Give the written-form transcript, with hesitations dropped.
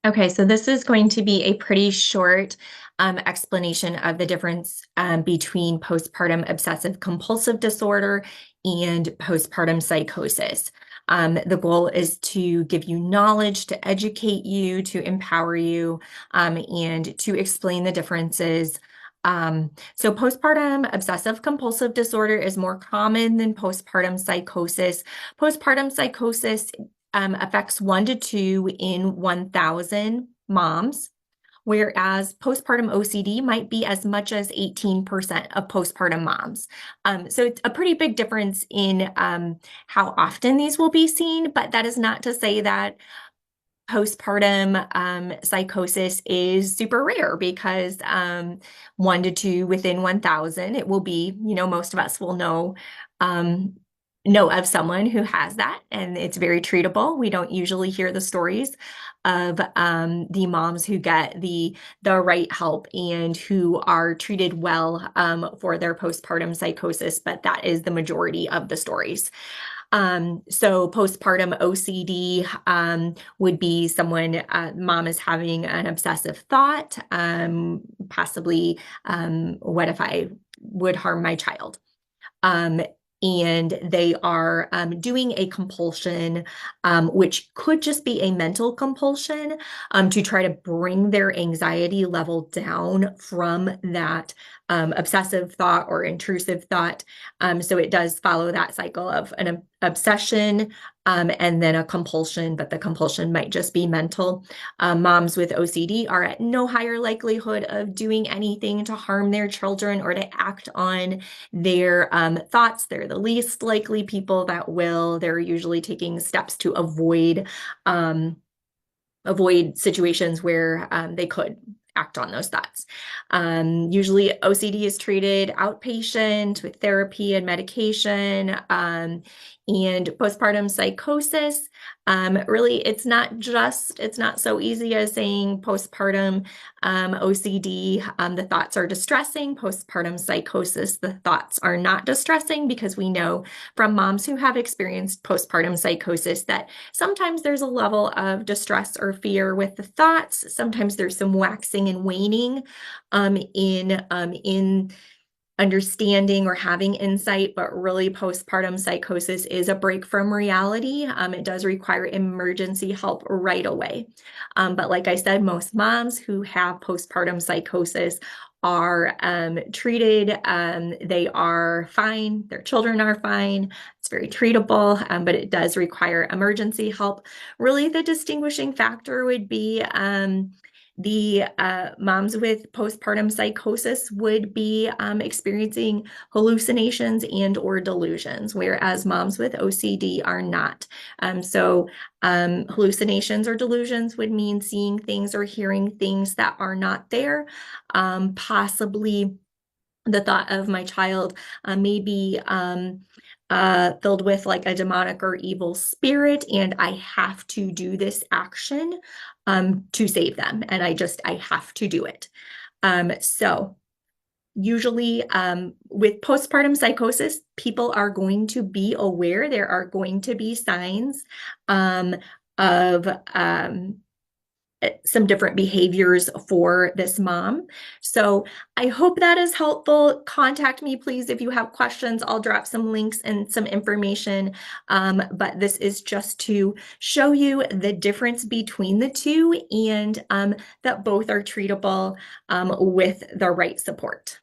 Okay, so this is going to be a pretty short explanation of the difference between postpartum obsessive compulsive disorder and postpartum psychosis. The goal is to give you knowledge, to educate you, to empower you, and to explain the differences. So postpartum obsessive compulsive disorder is more common than postpartum psychosis. Postpartum psychosis affects 1 to 2 in 1,000 moms, whereas postpartum OCD might be as much as 18% of postpartum moms. So it's a pretty big difference in how often these will be seen, but that is not to say that postpartum psychosis is super rare because 1 to 2 within 1,000, it will be, most of us will know of someone who has that, and it's very treatable. We don't usually hear the stories of the moms who get the right help and who are treated well for their postpartum psychosis, but that is the majority of the stories. So postpartum OCD would be someone, mom is having an obsessive thought, possibly, what if I would harm my child? Um, and they are doing a compulsion, which could just be a mental compulsion to try to bring their anxiety level down from that obsessive thought or intrusive thought. So it does follow that cycle of an obsession and then a compulsion, but the compulsion might just be mental. Moms with OCD are at no higher likelihood of doing anything to harm their children or to act on their thoughts. They're the least likely people that will. They're usually taking steps to avoid situations where they could act on those thoughts. Usually OCD is treated outpatient with therapy and medication. And postpartum psychosis, really, it's not so easy as saying postpartum OCD, the thoughts are distressing. Postpartum psychosis, the thoughts are not distressing, because we know from moms who have experienced postpartum psychosis that sometimes there's a level of distress or fear with the thoughts. Sometimes there's some waxing and waning in understanding or having insight, but really postpartum psychosis is a break from reality. It does require emergency help right away. But like I said, most moms who have postpartum psychosis are treated. They are fine. Their children are fine. It's very treatable, but it does require emergency help. Really, the distinguishing factor would be the moms with postpartum psychosis would be experiencing hallucinations and or delusions, whereas moms with OCD are not. So hallucinations or delusions would mean seeing things or hearing things that are not there. Possibly the thought of my child may be filled with like a demonic or evil spirit, and I have to do this action to save them, and I have to do it. So usually with postpartum psychosis, people are going to be aware there are going to be signs of some different behaviors for this mom. So I hope that is helpful. Contact me, please, if you have questions. I'll drop some links and some information. But this is just to show you the difference between the two, and that both are treatable with the right support.